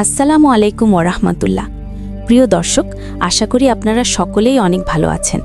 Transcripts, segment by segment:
আসসালামু আলাইকুম ওরহমতুল্লাহ। প্রিয় দর্শক, আশা করি আপনারা সকলেই অনেক ভালো আছেন।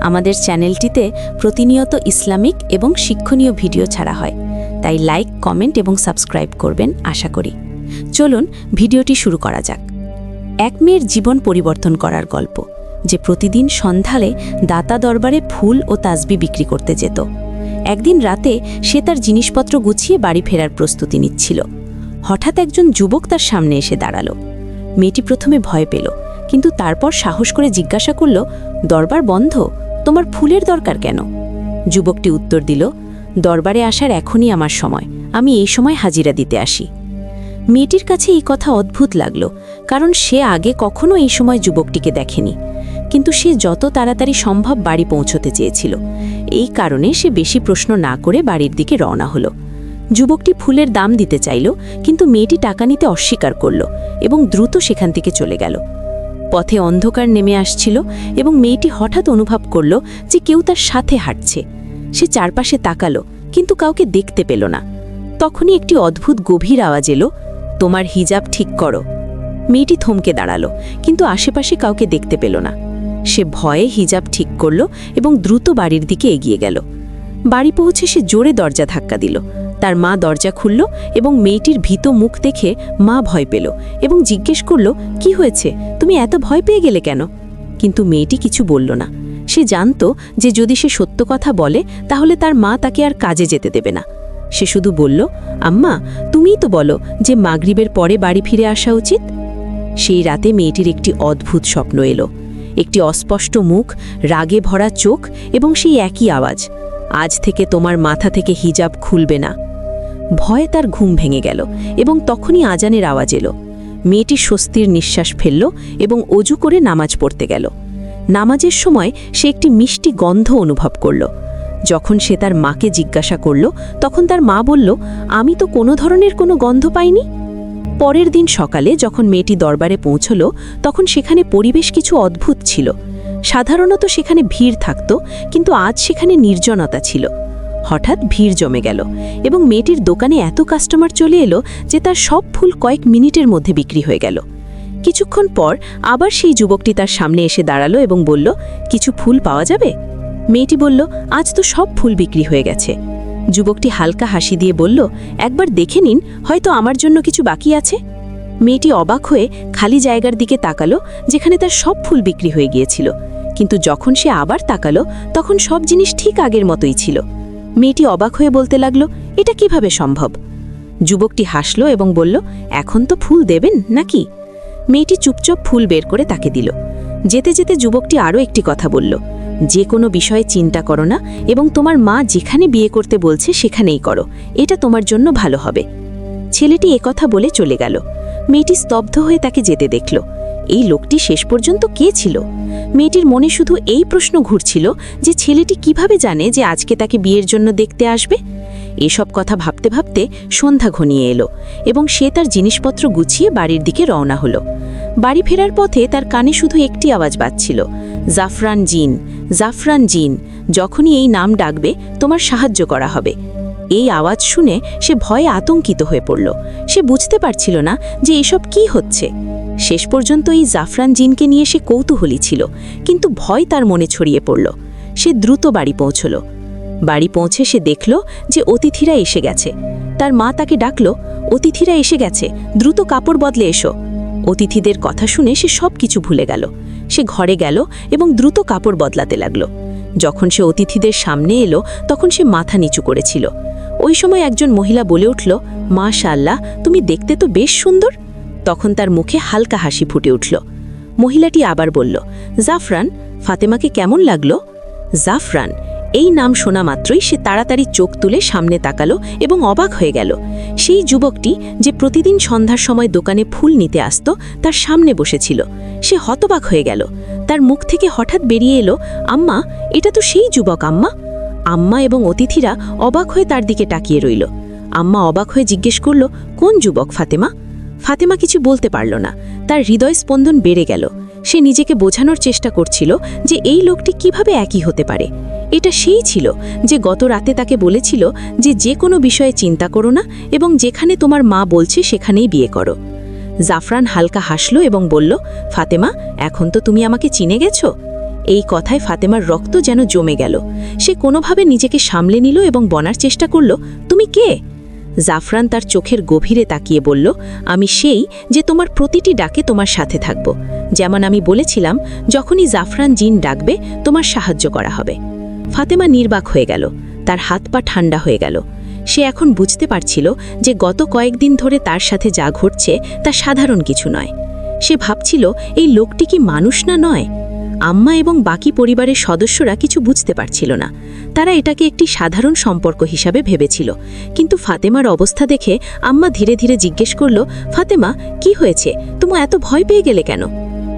আমাদের চ্যানেলটিতে প্রতিনিয়ত ইসলামিক এবং শিক্ষণীয় ভিডিও ছাড়া হয়, তাই লাইক, কমেন্ট এবং সাবস্ক্রাইব করবেন আশা করি। চলুন ভিডিওটি শুরু করা যাক। এক মেয়ের জীবন পরিবর্তন করার গল্প, যে প্রতিদিন সন্ধ্যালে দাতা দরবারে ফুল ও তাসবি বিক্রি করতে যেত। একদিন রাতে সে তার জিনিসপত্র গুছিয়ে বাড়ি ফেরার প্রস্তুতি নিচ্ছিল। হঠাৎ একজন যুবক তার সামনে এসে দাঁড়ালো। মেয়েটি প্রথমে ভয় পেল, কিন্তু তারপর সাহস করে জিজ্ঞাসা করল, দরবার বন্ধ, তোমার ফুলের দরকার কেন? যুবকটি উত্তর দিল, দরবারে আসার এখনই আমার সময়, আমি এই সময় হাজিরা দিতে আসি। মেয়েটির কাছে এই কথা অদ্ভুত লাগল, কারণ সে আগে কখনো এই সময় যুবকটিকে দেখেনি। কিন্তু সে যত তাড়াতাড়ি সম্ভব বাড়ি পৌঁছতে চেয়েছিল। এই কারণে সে বেশি প্রশ্ন না করে বাড়ির দিকে রওনা হলো। যুবকটি ফুলের দাম দিতে চাইল, কিন্তু মেয়েটি টাকা নিতে অস্বীকার করল এবং দ্রুত সেখান থেকে চলে গেল। পথে অন্ধকার নেমে আসছিল এবং মেয়েটি হঠাৎ অনুভব করল যে কেউ তার সাথে হাঁটছে। সে চারপাশে তাকালো, কিন্তু কাউকে দেখতে পেল না। তখনই একটি অদ্ভুত গভীর আওয়াজ এলো, তোমার হিজাব ঠিক করো। মেয়েটি থমকে দাঁড়ালো, কিন্তু আশেপাশে কাউকে দেখতে পেল না। সে ভয়ে হিজাব ঠিক করল এবং দ্রুত বাড়ির দিকে এগিয়ে গেল। বাড়ি পৌঁছে সে জোরে দরজা ধাক্কা দিল। তার মা দরজা খুলল এবং মেয়েটির ভীত মুখ দেখে মা ভয় পেল এবং জিজ্ঞেস করল, কি হয়েছে, তুমি এত ভয় পেয়ে গেলে কেন? কিন্তু মেয়েটি কিছু বলল না। সে জানত যে যদি সে সত্য কথা বলে তাহলে তার মা তাকে আর কাজে যেতে দেবে না। সে শুধু বলল, আম্মা, তুমিই তো বলো যে মাগরিবের পরে বাড়ি ফিরে আসা উচিত। সেই রাতে মেয়েটির একটি অদ্ভুত স্বপ্ন এলো। একটি অস্পষ্ট মুখ, রাগে ভরা চোখ এবং সেই একই আওয়াজ, আজ থেকে তোমার মাথা থেকে হিজাব খুলবে না। ভয়ে তার ঘুম ভেঙে গেল এবং তখনই আজানের আওয়াজ এলো। মেয়েটি স্বস্তির নিঃশ্বাস ফেলল এবং অজু করে নামাজ পড়তে গেল। নামাজের সময় সে একটি মিষ্টি গন্ধ অনুভব করল। যখন সে তার মাকে জিজ্ঞাসা করল, তখন তার মা বলল, আমি তো কোনো ধরনের কোনো গন্ধ পাইনি। পরের দিন সকালে যখন মেয়েটি দরবারে পৌঁছল, তখন সেখানে পরিবেশ কিছু অদ্ভুত ছিল। সাধারণত সেখানে ভিড় থাকত, কিন্তু আজ সেখানে নির্জনতা ছিল। হঠাৎ ভিড় জমে গেল এবং মেয়েটির দোকানে এত কাস্টমার চলে এলো যে তার সব ফুল কয়েক মিনিটের মধ্যে বিক্রি হয়ে গেল। কিছুক্ষণ পর আবার সেই যুবকটি তার সামনে এসে দাঁড়ালো এবং বলল, কিছু ফুল পাওয়া যাবে? মেয়েটি বলল, আজ তো সব ফুল বিক্রি হয়ে গেছে। যুবকটি হালকা হাসি দিয়ে বলল, একবার দেখে নিন, হয়তো আমার জন্য কিছু বাকি আছে। মেয়েটি অবাক হয়ে খালি জায়গার দিকে তাকালো, যেখানে তার সব ফুল বিক্রি হয়ে গিয়েছিল। কিন্তু যখন সে আবার তাকালো, তখন সব জিনিস ঠিক আগের মতোই ছিল। মেয়েটি অবাক হয়ে বলতে লাগল, এটা কিভাবে সম্ভব? যুবকটি হাসল এবং বলল, এখন তো ফুল দেবেন নাকি? মেয়েটি চুপচাপ ফুল বের করে তাকে দিল। যেতে যেতে যুবকটি আরও একটি কথা বলল, যে কোনো বিষয়ে চিন্তা করো না এবং তোমার মা যেখানে বিয়ে করতে বলছে সেখানেই করো, এটা তোমার জন্য ভালো হবে। ছেলেটি একথা বলে চলে গেল। মেয়েটি স্তব্ধ হয়ে তাকে যেতে দেখল। এই লোকটি শেষ পর্যন্ত কে ছিল? মেয়েটির মনে শুধু এই প্রশ্ন ঘুরছিল যে ছেলেটি কিভাবে জানে যে আজকে তাকে বিয়ের জন্য দেখতে আসবে। এসব কথা ভাবতে ভাবতে সন্ধ্যা ঘনিয়ে এলো এবং সে তার জিনিসপত্র গুছিয়ে বাড়ির দিকে রওনা হলো। বাড়ি ফেরার পথে তার কানে শুধু একটি আওয়াজ বাজছিল, জাফরান জিন, জাফরান জিন, যখনই এই নাম ডাকবে তোমার সাহায্য করা হবে। এই আওয়াজ শুনে সে ভয়ে আতঙ্কিত হয়ে পড়ল। সে বুঝতে পারছিল না যে এসব কি হচ্ছে। শেষ পর্যন্ত এই জাফরান জিনকে নিয়ে সে কৌতূহলী ছিল, কিন্তু ভয় তার মনে ছড়িয়ে পড়ল। সে দ্রুত বাড়ি পৌঁছল। বাড়ি পৌঁছে সে দেখল যে অতিথিরা এসে গেছে। তার মা তাকে ডাকল, অতিথিরা এসে গেছে, দ্রুত কাপড় বদলে এসো। অতিথিদের কথা শুনে সে সব কিছু ভুলে গেল। সে ঘরে গেল এবং দ্রুত কাপড় বদলাতে লাগল। যখন সে অতিথিদের সামনে এলো, তখন সে মাথা নিচু করেছিল। ওই সময় একজন মহিলা বলে উঠল, মাশাআল্লাহ, তুমি দেখতে তো বেশ সুন্দর। তখন তার মুখে হালকা হাসি ফুটে উঠল। মহিলাটি আবার বলল, জাফরান, ফাতেমাকে কেমন লাগলো? জাফরান এই নাম শোনা মাত্রই সে তাড়াতাড়ি চোখ তুলে সামনে তাকালো এবং অবাক হয়ে গেল। সেই যুবকটি যে প্রতিদিন সন্ধ্যার সময় দোকানে ফুল নিতে আসত, তার সামনে বসেছিল। সে হতবাক হয়ে গেল। তার মুখ থেকে হঠাৎ বেরিয়ে এলো, আম্মা, এটা তো সেই যুবক আম্মা। আম্মা এবং অতিথিরা অবাক হয়ে তার দিকে তাকিয়ে রইল। আম্মা অবাক হয়ে জিজ্ঞেস করল, কোন যুবক ফাতেমা? ফাতেমা কিছু বলতে পারল না। তার হৃদয় স্পন্দন বেড়ে গেল। সে নিজেকে বোঝানোর চেষ্টা করছিল যে এই লোকটি কিভাবে একই হতে পারে। এটা সেই ছিল যে গত রাতে তাকে বলেছিল যে যে কোনো বিষয়ে চিন্তা করো না এবং যেখানে তোমার মা বলছে সেখানেই বিয়ে করো। জাফরান হালকা হাসল এবং বলল, ফাতেমা, এখন তো তুমি আমাকে চিনে গেছো। এই কথায় ফাতেমার রক্ত যেন জমে গেল। সে কোনোভাবে নিজেকে সামলে নিল এবং বলার চেষ্টা করল, তুমি কে? জাফরান তার চোখের গভীরে তাকিয়ে বলল, আমি সেই যে তোমার প্রতিটি ডাকে তোমার সাথে থাকব। যেমন আমি বলেছিলাম, যখনই জাফরান জিন ডাকবে তোমার সাহায্য করা হবে। ফাতেমা নির্বাক হয়ে গেল, তার হাত পা ঠান্ডা হয়ে গেল। সে এখন বুঝতে পারছিল যে গত কয়েকদিন ধরে তার সাথে যা ঘটছে তা সাধারণ কিছু নয়। সে ভাবছিল, এই লোকটি কি মানুষ না নয়? আম্মা এবং বাকি পরিবারের সদস্যরা কিছু বুঝতে পারছিল না। তারা এটাকে একটি সাধারণ সম্পর্ক হিসাবে ভেবেছিল। কিন্তু ফাতেমার অবস্থা দেখে আম্মা ধীরে ধীরে জিজ্ঞেস করল, ফাতেমা, কি হয়েছে? তুমি এত ভয় পেয়ে গেলে কেন?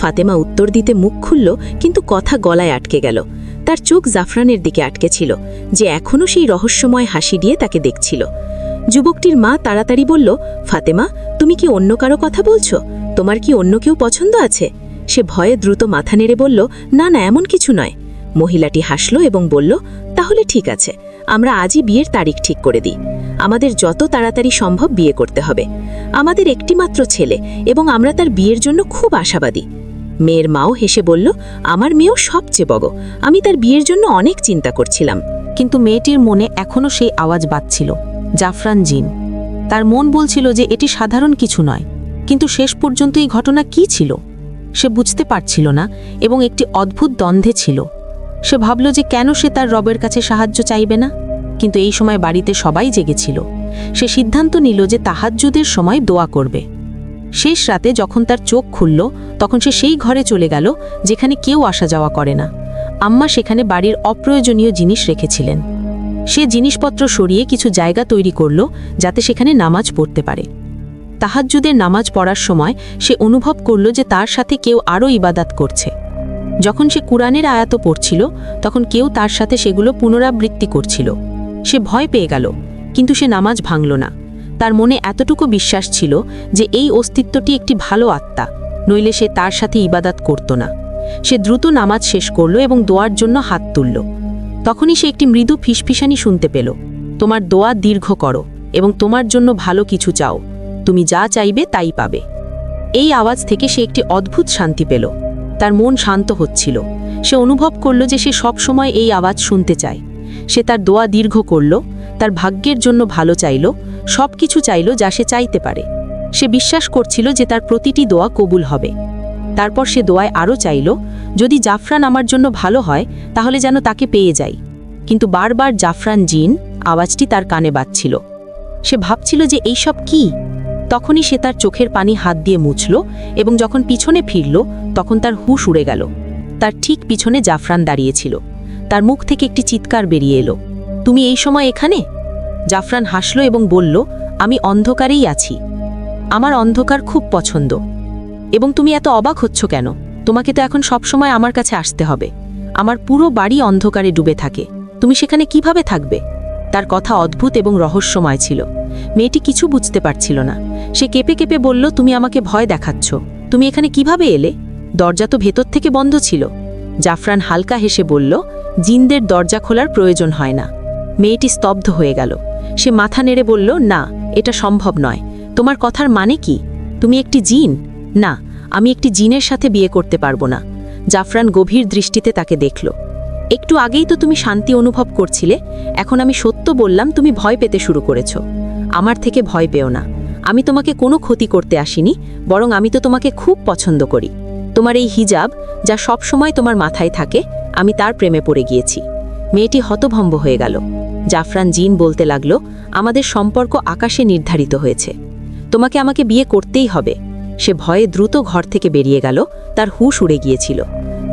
ফাতেমা উত্তর দিতে মুখ খুলল, কিন্তু কথা গলায় আটকে গেল। তার চোখ জাফরানের দিকে আটকে ছিল, যে এখনও সেই রহস্যময় হাসি দিয়ে তাকে দেখছিল। যুবকটির মা তাড়াতাড়ি বলল, ফাতেমা, তুমি কি অন্য কারো কথা বলছো? তোমার কি অন্য কেউ পছন্দ আছে? সে ভয়ে দ্রুত মাথা নেড়ে বলল, না না, এমন কিছু নয়। মহিলাটি হাসল এবং বলল, তাহলে ঠিক আছে, আমরা আজই বিয়ের তারিখ ঠিক করে দিই। আমাদের যত তাড়াতাড়ি সম্ভব বিয়ে করতে হবে। আমাদের একটিমাত্র ছেলে এবং আমরা তার বিয়ের জন্য খুব আশাবাদী। মেয়ের মাও হেসে বলল, আমার মেয়েও সবচেয়ে বড়। আমি তার বিয়ের জন্য অনেক চিন্তা করছিলাম। কিন্তু মেয়েটির মনে এখনও সেই আওয়াজ বাজছিল, জাফরান জিন। তার মন বলছিল যে এটি সাধারণ কিছু নয়। কিন্তু শেষ পর্যন্ত এই ঘটনা কি ছিল সে বুঝতে পারছিল না এবং একটি অদ্ভুত দ্বন্দ্বে ছিল। সে ভাবল যে কেন সে তার রবের কাছে সাহায্য চাইবে না। কিন্তু এই সময় বাড়িতে সবাই জেগেছিল। সে সিদ্ধান্ত নিল যে তাহাজ্জুদের সময় দোয়া করবে। শেষ রাতে যখন তার চোখ খুলল, তখন সে সেই ঘরে চলে গেল যেখানে কেউ আসা যাওয়া করে না। আম্মা সেখানে বাড়ির অপ্রয়োজনীয় জিনিস রেখেছিলেন। সে জিনিসপত্র সরিয়ে কিছু জায়গা তৈরি করল যাতে সেখানে নামাজ পড়তে পারে। তাহাজ্জুদের নামাজ পড়ার সময় সে অনুভব করল যে তার সাথে কেউ আরও ইবাদত করছে। যখন সে কুরআনের আয়াত পড়ছিল, তখন কেউ তার সাথে সেগুলো পুনরাবৃত্তি করছিল। সে ভয় পেয়ে গেল, কিন্তু সে নামাজ ভাঙল না। তার মনে এতটুকু বিশ্বাস ছিল যে এই অস্তিত্বটি একটি ভালো আত্মা, নইলে সে তার সাথে ইবাদত করত না। সে দ্রুত নামাজ শেষ করল এবং দোয়ার জন্য হাত তুলল। তখনই সে একটি মৃদু ফিসফিসানি শুনতে পেল, তোমার দোয়া দীর্ঘ করো এবং তোমার জন্য ভালো কিছু চাও, তুমি যা চাইবে তাই পাবে। এই আওয়াজ থেকে সে একটি অদ্ভুত শান্তি পেল। তার মন শান্ত হচ্ছিল। সে অনুভব করল যে সে সব সময় এই আওয়াজ শুনতে চায়। সে তার দোয়া দীর্ঘ করল, তার ভাগ্যের জন্য ভালো চাইল, সব কিছু চাইল যা সে চাইতে পারে। সে বিশ্বাস করছিল যে তার প্রতিটি দোয়া কবুল হবে। তারপর সে দোয়ায় আরও চাইল, যদি জাফরান আমার জন্য ভালো হয় তাহলে যেন তাকে পেয়ে যাই। কিন্তু বারবার জাফরান জিন আওয়াজটি তার কানে বাজছিল। সে ভাবছিল যে এইসব কি। তখনই সে তার চোখের পানি হাত দিয়ে মুছল এবং যখন পিছনে ফিরল, তখন তার হুঁশ উড়ে গেল। তার ঠিক পিছনে জাফরান দাঁড়িয়েছিল। তার মুখ থেকে একটি চিৎকার বেরিয়ে এলো, তুমি এই সময় এখানে? জাফরান হাসল এবং বলল, আমি অন্ধকারেই আছি। আমার অন্ধকার খুব পছন্দ। এবং তুমি এত অবাক হচ্ছ কেন? তোমাকে তো এখন সবসময় আমার কাছে আসতে হবে। আমার পুরো বাড়ি অন্ধকারে ডুবে থাকে, তুমি সেখানে কিভাবে থাকবে? তার কথা অদ্ভুত এবং রহস্যময় ছিল। মেয়েটি কিছু বুঝতে পারছিল না। সে কেঁপে কেঁপে বলল, তুমি আমাকে ভয় দেখাচ্ছ। তুমি এখানে কিভাবে এলে? দরজা তো ভেতর থেকে বন্ধ ছিল। জাফরান হালকা হেসে বলল, জিনদের দরজা খোলার প্রয়োজন হয় না। মেয়েটি স্তব্ধ হয়ে গেল। সে মাথা নেড়ে বলল, না, এটা সম্ভব নয়। তোমার কথার মানে কি? তুমি একটি জিন? না, আমি একটি জিনের সাথে বিয়ে করতে পারবো না। জাফরান গভীর দৃষ্টিতে তাকে দেখল। একটু আগেই তো তুমি শান্তি অনুভব করছিলে, এখন আমি সত্য বললাম তুমি ভয় পেতে শুরু করেছ। আমার থেকে ভয় পেও না। আমি তোমাকে কোনো ক্ষতি করতে আসিনি, বরং আমি তো তোমাকে খুব পছন্দ করি। তোমার এই হিজাব, যা সব সময় তোমার মাথায় থাকে, আমি তার প্রেমে পড়ে গিয়েছি। মেয়েটি হতভম্ব হয়ে গেল। জাফরান জিন বলতে লাগল, আমাদের সম্পর্ক আকাশে নির্ধারিত হয়েছে। তোমাকে আমাকে বিয়ে করতেই হবে। সে ভয়ে দ্রুত ঘর থেকে বেরিয়ে গেল। তার হুঁশ উড়ে গিয়েছিল।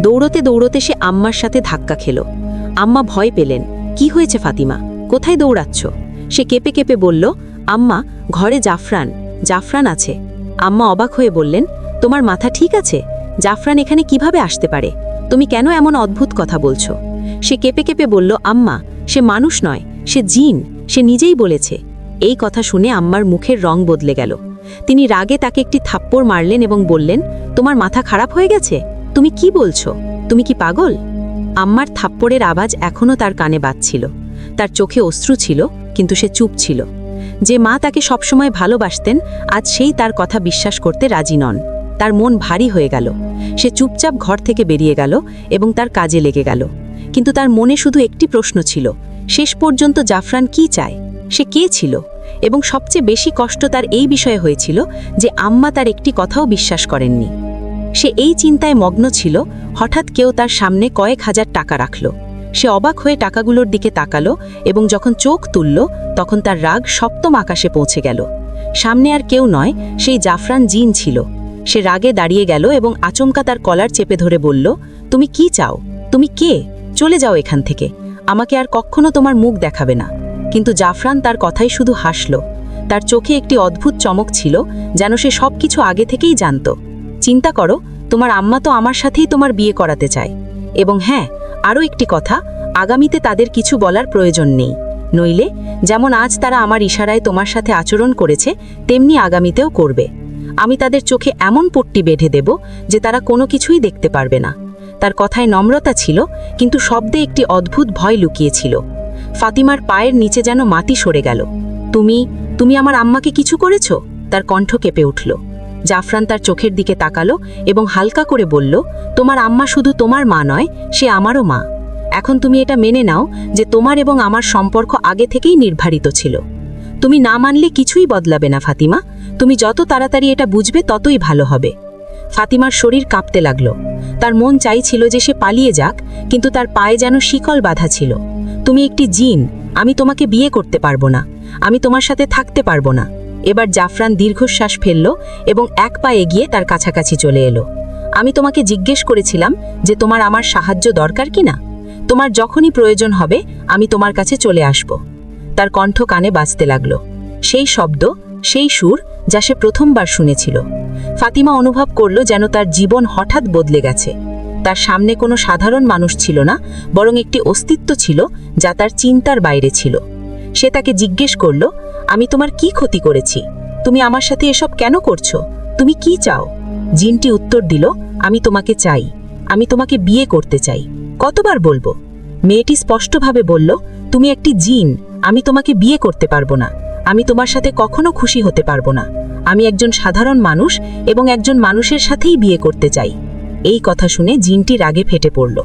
দৌড়তে দৌড়তে সে আম্মার সাথে ধাক্কা খেল। আম্মা ভয় পেলেন। কি হয়েছে ফাতিমা? কোথায় দৌড়াচ্ছ? সে কেঁপে কেঁপে বলল, আম্মা, ঘরে জাফরান আছে। আম্মা অবাক হয়ে বললেন, তোমার মাথা ঠিক আছে? জাফরান এখানে কিভাবে আসতে পারে? তুমি কেন এমন অদ্ভুত কথা বলছো? সে কেঁপে কেঁপে বলল, আম্মা, সে মানুষ নয়, সে জিন। সে নিজেই বলেছে। এই কথা শুনে আম্মার মুখের রং বদলে গেল। তিনি রাগে তাকে একটি থাপ্পড় মারলেন এবং বললেন, তোমার মাথা খারাপ হয়ে গেছে? তুমি কি বলছো? তুমি কি পাগল? আম্মার থাপ্পড়ের আওয়াজ এখনও তার কানে বাজছিল। তার চোখে অশ্রু ছিল, কিন্তু সে চুপ ছিল। যে মা তাকে সবসময় ভালোবাসতেন আজ সেই তার কথা বিশ্বাস করতে রাজি নন। তার মন ভারী হয়ে গেল। সে চুপচাপ ঘর থেকে বেরিয়ে গেল এবং তার কাজে লেগে গেল। কিন্তু তার মনে শুধু একটি প্রশ্ন ছিল, শেষ পর্যন্ত জাফরান কি চায়, সে কে ছিল? এবং সবচেয়ে বেশি কষ্ট তার এই বিষয়ে হয়েছিল যে আম্মা তার একটি কথাও বিশ্বাস করেননি। সে এই চিন্তায় মগ্ন ছিল, হঠাৎ কেউ তার সামনে কয়েক হাজার টাকা রাখল। সে অবাক হয়ে টাকাগুলোর দিকে তাকালো এবং যখন চোখ তুলল তখন তার রাগ সপ্তম আকাশে পৌঁছে গেল। সামনে আর কেউ নয়, সেই জাফরান জিন ছিল। সে রাগে দাঁড়িয়ে গেল এবং আচমকা তার কলার চেপে ধরে বলল, তুমি কি চাও? তুমি কে? চলে যাও এখান থেকে, আমাকে আর কখনো তোমার মুখ দেখাবে না। কিন্তু জাফরান তার কথাই শুধু হাসল। তার চোখে একটি অদ্ভুত চমক ছিল, যেন সে সবকিছু আগে থেকেই জানত। চিন্তা করো, তোমার আম্মা তো আমার সাথেই তোমার বিয়ে করাতে চায়। এবং হ্যাঁ, আরও একটি কথা, আগামীতে তাদের কিছু বলার প্রয়োজন নেই। নইলে যেমন আজ তারা আমার ইশারায় তোমার সাথে আচরণ করেছে, তেমনি আগামীতেও করবে। আমি তাদের চোখে এমন পট্টি বেঁধে দেব যে তারা কোনো কিছুই দেখতে পারবে না। তার কথায় নম্রতা ছিল, কিন্তু শব্দে একটি অদ্ভুত ভয় লুকিয়েছিল। ফাতিমার পায়ের নিচে যেন মাটি সরে গেল। তুমি আমার আম্মাকে কিছু করেছ? তার কণ্ঠ কেঁপে উঠল। জাফরান তার চোখের দিকে তাকালো এবং হালকা করে বলল, তোমার আম্মা শুধু তোমার মা নয়, সে আমারও মা। এখন তুমি এটা মেনে নাও যে তোমার এবং আমার সম্পর্ক আগে থেকেই নির্ধারিত ছিল। তুমি না মানলে কিছুই বদলাবে না ফাতিমা। তুমি যত তাড়াতাড়ি এটা বুঝবে ততই ভালো হবে। ফাতিমার শরীর কাঁপতে লাগলো। তার মন চাইছিল যে সে পালিয়ে যাক, কিন্তু তার পায়ে যেন শিকল বাঁধা ছিল। তুমি একটি জিন, আমি তোমাকে বিয়ে করতে পারবো না, আমি তোমার সাথে থাকতে পারবো না। এবার জাফরান দীর্ঘশ্বাস ফেলল এবং এক পা এগিয়ে তার কাছাকাছি চলে এলো। আমি তোমাকে জিজ্ঞেস করেছিলাম যে তোমার আমার সাহায্য দরকার কিনা। তোমার যখনই প্রয়োজন হবে আমি তোমার কাছে চলে আসব। তার কণ্ঠ কানে বাজতে লাগলো, সেই শব্দ, সেই সুর যা সে প্রথমবার শুনেছিল। ফাতিমা অনুভব করল যেন তার জীবন হঠাৎ বদলে গেছে। তার সামনে কোনো সাধারণ মানুষ ছিল না, বরং একটি অস্তিত্ব ছিল যা তার চিন্তার বাইরে ছিল। সে তাকে জিজ্ঞেস করল, আমি তোমার কি ক্ষতি করেছি? তুমি আমার সাথে এসব কেন করছো? তুমি কি চাও? জিনটি উত্তর দিল, আমি তোমাকে চাই, আমি তোমাকে বিয়ে করতে চাই। কতবার বলবো? মেয়েটি স্পষ্টভাবে বলল, তুমি একটি জিন, আমি তোমাকে বিয়ে করতে পারবো না, আমি তোমার সাথে কখনো খুশি হতে পারবো না। আমি একজন সাধারণ মানুষ এবং একজন মানুষের সাথেই বিয়ে করতে চাই। এই কথা শুনে জিনটি রাগে ফেটে পড়ল।